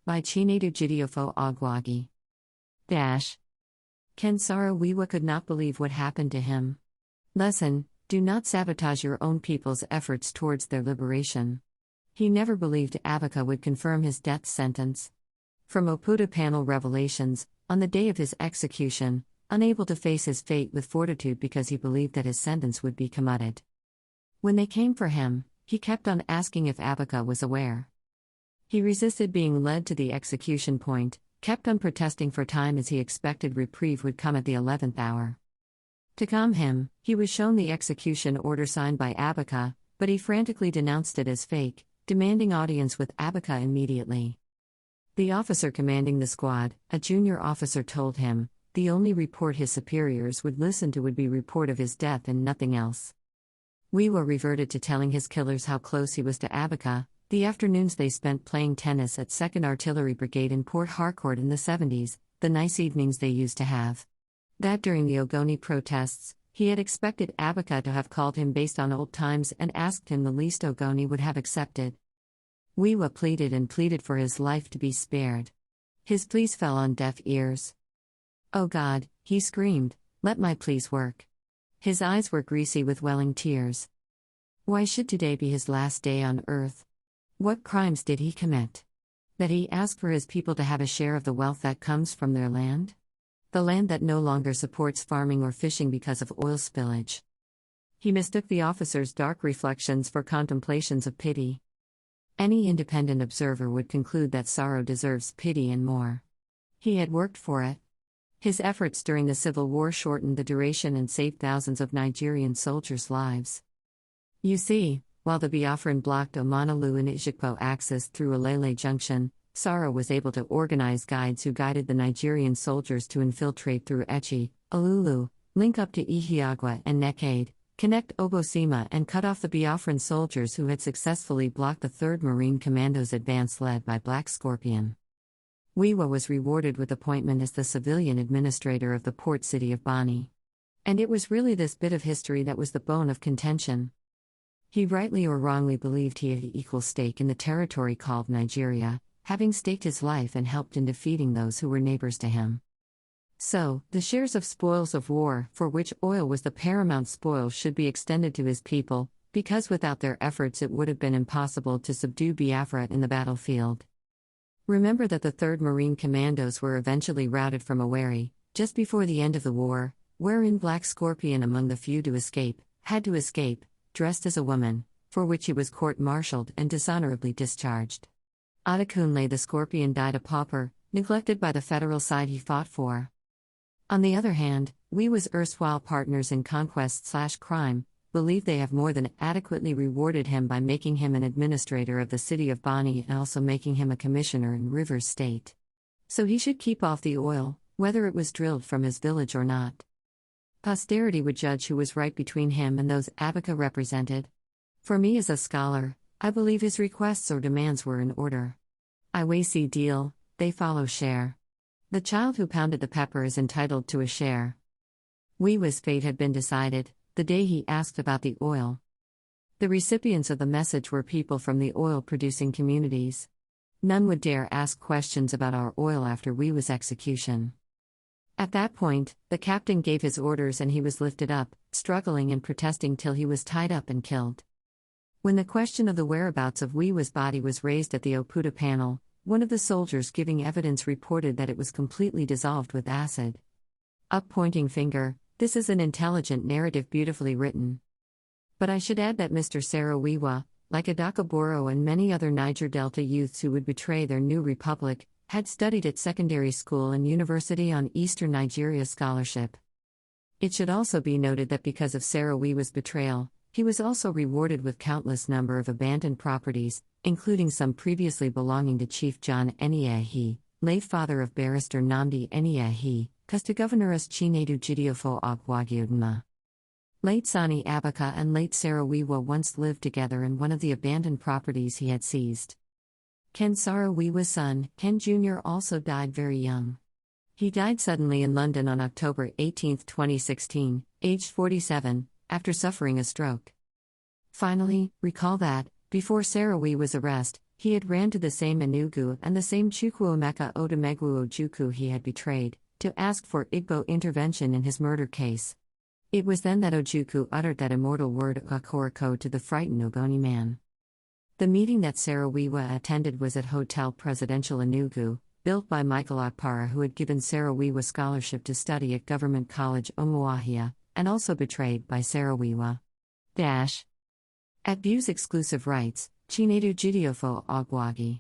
By Chinedu Jidiofo Agwagi. Ken Saro Wiwa could not believe what happened to him. Lesson: do not sabotage your own people's efforts towards their liberation. He never believed Abacha would confirm his death sentence. From Oputa Panel Revelations, on the day of his execution, unable to face his fate with fortitude because he believed that his sentence would be commuted. When they came for him, he kept on asking if Abacha was aware. He resisted being led to the execution point, kept on protesting for time as he expected reprieve would come at the 11th hour. To calm him, he was shown the execution order signed by Abacha, but he frantically denounced it as fake, demanding audience with Abacha immediately. The officer commanding the squad, a junior officer, told him the only report his superiors would listen to would be report of his death and nothing else. Wiwa reverted to telling his killers how close he was to Abacha, the afternoons they spent playing tennis at 2nd Artillery Brigade in Port Harcourt in the 70s, the nice evenings they used to have. That during the Ogoni protests, he had expected Abacha to have called him based on old times and asked him the least Ogoni would have accepted. Wiwa pleaded and pleaded for his life to be spared. His pleas fell on deaf ears. "Oh God," he screamed, "let my pleas work." His eyes were greasy with welling tears. Why should today be his last day on earth? What crimes did he commit? That he asked for his people to have a share of the wealth that comes from their land? The land that no longer supports farming or fishing because of oil spillage. He mistook the officer's dark reflections for contemplations of pity. Any independent observer would conclude that Saro deserves pity and more. He had worked for it. His efforts during the Civil War shortened the duration and saved thousands of Nigerian soldiers' lives. You see, while the Biafran blocked Omanolu and Ijikpo axis through Alele Junction, Saro was able to organize guides who guided the Nigerian soldiers to infiltrate through Echi, Olulu, link up to Ihiagwa and Nekade, connect Obosima and cut off the Biafran soldiers who had successfully blocked the 3rd Marine Commando's advance led by Black Scorpion. Wiwa was rewarded with appointment as the civilian administrator of the port city of Bani. And it was really this bit of history that was the bone of contention. He rightly or wrongly believed he had an equal stake in the territory called Nigeria, having staked his life and helped in defeating those who were neighbors to him. So, the shares of spoils of war, for which oil was the paramount spoil, should be extended to his people, because without their efforts it would have been impossible to subdue Biafra in the battlefield. Remember that the 3rd Marine Commandos were eventually routed from Owerri, just before the end of the war, wherein Black Scorpion, among the few to escape, had to escape, dressed as a woman, for which he was court-martialed and dishonorably discharged. Adekunle the Scorpion died a pauper, neglected by the federal side he fought for. On the other hand, Wiwa's erstwhile partners in conquest/crime believe they have more than adequately rewarded him by making him an administrator of the city of Bani and also making him a commissioner in Rivers State. So he should keep off the oil, whether it was drilled from his village or not. Posterity would judge who was right between him and those Abacha represented. For me as a scholar, I believe his requests or demands were in order. I weigh see deal, they follow share. The child who pounded the pepper is entitled to a share. Wiwa's fate had been decided the day he asked about the oil. The recipients of the message were people from the oil-producing communities. None would dare ask questions about our oil after Wiwa's execution. At that point, the captain gave his orders and he was lifted up, struggling and protesting till he was tied up and killed. When the question of the whereabouts of Wiwa's body was raised at the Oputa panel, one of the soldiers giving evidence reported that it was completely dissolved with acid. Up pointing finger, this is an intelligent narrative beautifully written. But I should add that Mr. Saro Wiwa, like Adakaboro and many other Niger Delta youths who would betray their new republic, had studied at secondary school and university on Eastern Nigeria scholarship. It should also be noted that because of Saro Wiwa's betrayal, he was also rewarded with countless number of abandoned properties, including some previously belonging to Chief John Eniahi, late father of Barrister Nnamdi Eniahi, Custa Governoress Chinedu Jidiofo Agwagi. Late Sani Abacha and late Saro Wiwa once lived together in one of the abandoned properties he had seized. Ken Saro Wiwa's son, Ken Jr., also died very young. He died suddenly in London on October 18, 2016, aged 47, after suffering a stroke. Finally, recall that, before Saro Wiwa's arrest, He had ran to the same Enugu and the same Chukwuemeka Odumegwu Ojukwu he had betrayed, to ask for Igbo intervention in his murder case. It was then that Ojukwu uttered that immortal word Okoroko to the frightened Ogoni man. The meeting that Saro Wiwa attended was at Hotel Presidential Enugu, built by Michael Okpara, who had given Saro Wiwa scholarship to study at Government College Umuahia, and also betrayed by Saro Wiwa. At View's exclusive rights, Chinedu Jidiofo Ogwagi.